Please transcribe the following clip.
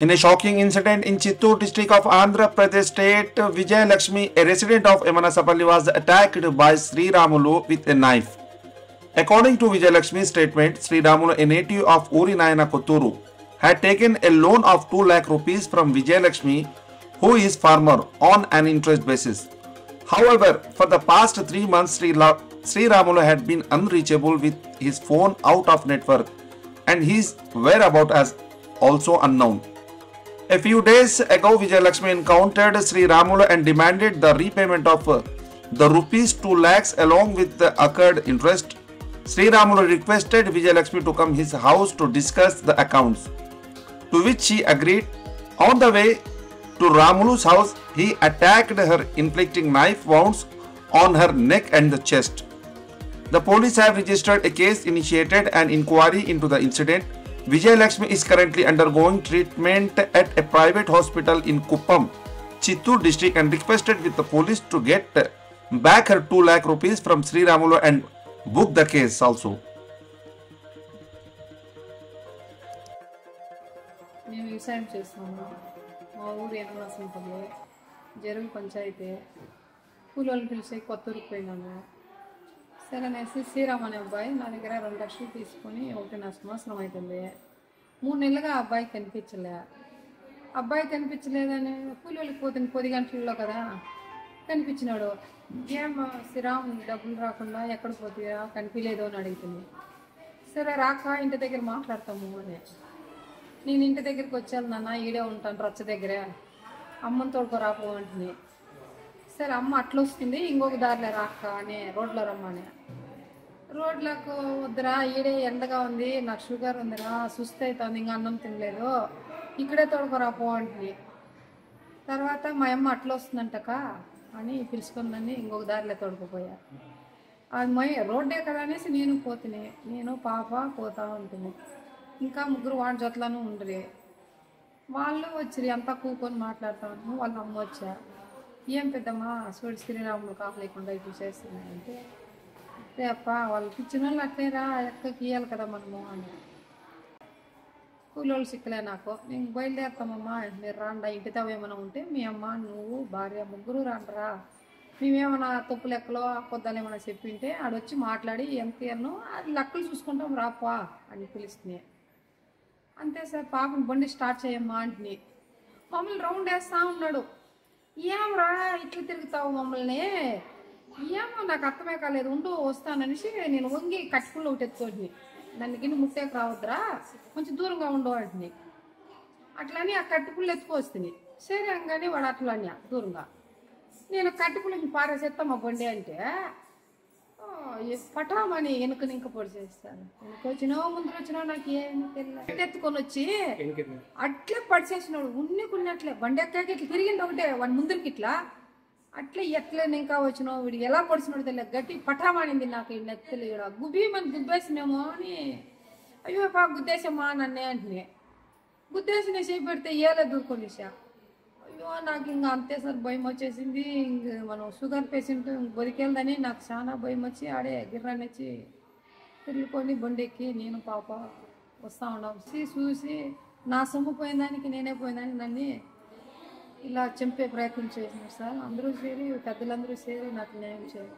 In a shocking incident in Chittoor district of Andhra Pradesh state, Vijay Lakshmi, a resident of Emanasapalli, was attacked by Sri Ramulu with a knife. According to Vijay Lakshmi's statement, Sri Ramulu, a native of Urinayana Kotturu, had taken a loan of 2 lakh rupees from Vijay Lakshmi, who is farmer, on an interest basis. However, for the past 3 months, Sri Ramulu had been unreachable with his phone out of network and his whereabouts as also unknown. A few days ago, Vijay Lakshmi encountered Sri Ramulu and demanded the repayment of the rupees 2 lakhs along with the accrued interest. Sri Ramulu requested Vijay Lakshmi to come his house to discuss the accounts, to which she agreed. On the way to Ramulu's house, he attacked her, inflicting knife wounds on her neck and the chest. The police have registered a case, initiated an inquiry into the incident. Vijay Lakshmi is currently undergoing treatment at a private hospital in Kuppam, Chittoor district, and requested with the police to get back her 2 lakh rupees from Sri Ramulu and book the case also. మేము వ్యవసాయం చేస్తున్నాము. మా ఊరు ఎనమాసంపల్లి జరుగు పంచాయతీ కూలోళ్ళు పిలిచి కొత్తూరుకు పోయినాము. సరే అనేసి శ్రీరామ్ అనే అబ్బాయి నా దగ్గర 2 లక్షలు తీసుకొని 1.5 సంవత్సరం అవుతుంది. 3 నెలలుగా ఆ అబ్బాయి కనిపించలేదని కూలోళ్ళకి పోతుంది 10 గంటల్లో కదా కనిపించినాడు. ఏం శ్రీరామ్ డబ్బులు రాకుండా ఎక్కడ పోతుందా కనిపించలేదు అని అడుగుతుంది. సరే రాక ఇంటి దగ్గర మాట్లాడతాము అని. నేను ఇంటి దగ్గరికి వచ్చాను నాన్న, ఈడే ఉంటాను రచ్చ దగ్గర, అమ్మని తోడుకో రాపో అంటుంది. సరే అమ్మ అట్లా వస్తుంది, ఇంకొక దారిలో రాక అని రోడ్లో రమ్మని. రోడ్లకు వద్దురా, ఈడే ఎండగా ఉంది, నాకు షుగర్ ఉందిరా, సుస్థ అవుతుంది, ఇంకా అన్నం తినలేదు, ఇక్కడే తోడుకో రాపో అంటుంది. తర్వాత మా అమ్మ అట్లా వస్తుందంటక అని పిలుచుకుందని ఇంకొక దారిలో తోడుకుపోయా. అది రోడ్డే కదా అనేసి నేను పోతుని, నేను పాప పోతా ఉంటుంది. ఇంకా 3 వాడి జొట్లను ఉండరు. వాళ్ళు వచ్చి అంతా కూకొని మాట్లాడుతూ ఉంటాము. వాళ్ళ అమ్మ వచ్చా, ఏం పెద్దమ్మా సూడి శ్రీరాములు కాపు లేకుండా ఇట్లా చేస్తున్నాయంటే, రేప వాళ్ళు పిచ్చిన వాళ్ళు అట్లేరా ఎక్కకి ఇవ్వాలి కదా మనము అని. కూలోళ్ళు సిక్కలే నాకు, నేను బయలుదేరుతామమ్మా, మీరు రాండా, ఇంటి ఏమైనా ఉంటే మీ అమ్మ నువ్వు భార్య 3 రాండ్రా, మేమేమైనా తప్పు లెక్కలో కొద్దాలు ఏమైనా చెప్పింటే ఆడొచ్చి మాట్లాడి ఎంత ఇవ్వను అది లెక్కలు చూసుకుంటాం రాపా అని పిలుస్తున్నాయి. అంతే సార్, పాపని బండి స్టార్ట్ చేయమ్మా అంటుని మమ్మల్ని రౌండ్ వేస్తూ ఉన్నాడు. ఏమరా ఇట్లా తిరుగుతావు మమ్మల్ని, ఏమో నాకు అర్థమే కాలేదు, ఉండు వస్తాననేసి నేను వంగి కట్టుకుల్లో ఒకటి ఎత్తుకోండి, నన్ను గిన్నె ముట్టేకి రావద్దురా, కొంచెం దూరంగా ఉండవాడిని అట్లని ఆ కట్టుకుళ్ళు ఎత్తుకొస్తుంది. సరే అంగానే వాడు అట్లా అని దూరంగా నేను కట్టుకుళ్ళకి పారేసేస్తా మా బండి అంటే పటామని వెనుక పొడి చేస్తాను. వెనుక వచ్చినావు ముందు వచ్చినావు నాకు ఏమి తెలియదు. ఎత్తుకొని వచ్చి అట్లే పడిచేసినాడు, ఉన్నట్లే బండి ఎక్కాక ఇట్లా తిరిగింది ఒకటే వాడి ముందరికి ఇట్లా అట్లే ఎట్లే ఇంకా వచ్చినావు, వీడు ఎలా పొడిచినాడు తెలియదు, గట్టి పటామనింది నాకు ఈ నెత్తలు గుబ్బి మన గుబ్బేసినేమో అని. అయ్యో గుద్దేసమ్మా నన్నే అంటే గుద్దేసి నేను చేయి పెడితే ఏలే దూరుకొనిసా. అయ్యో నాకు ఇంకా అంతే సార్ భయం వచ్చేసింది. ఇంక మనం షుగర్ పేషెంట్ బతికేదని నాకు చాలా భయం వచ్చి ఆడే గిర్రాన్ని వచ్చి తిరుగుకొని బండెక్కి నేను పాప వస్తూ ఉన్నాం. చూసి నా సొమ్ము పోయిందానికి నేనే పోయిందానికి నన్ను ఇలా చంపే ప్రయత్నం చేసినారు సార్. అందరూ చేరి పెద్దలందరూ చేరి నాకు న్యాయం చేయాలి.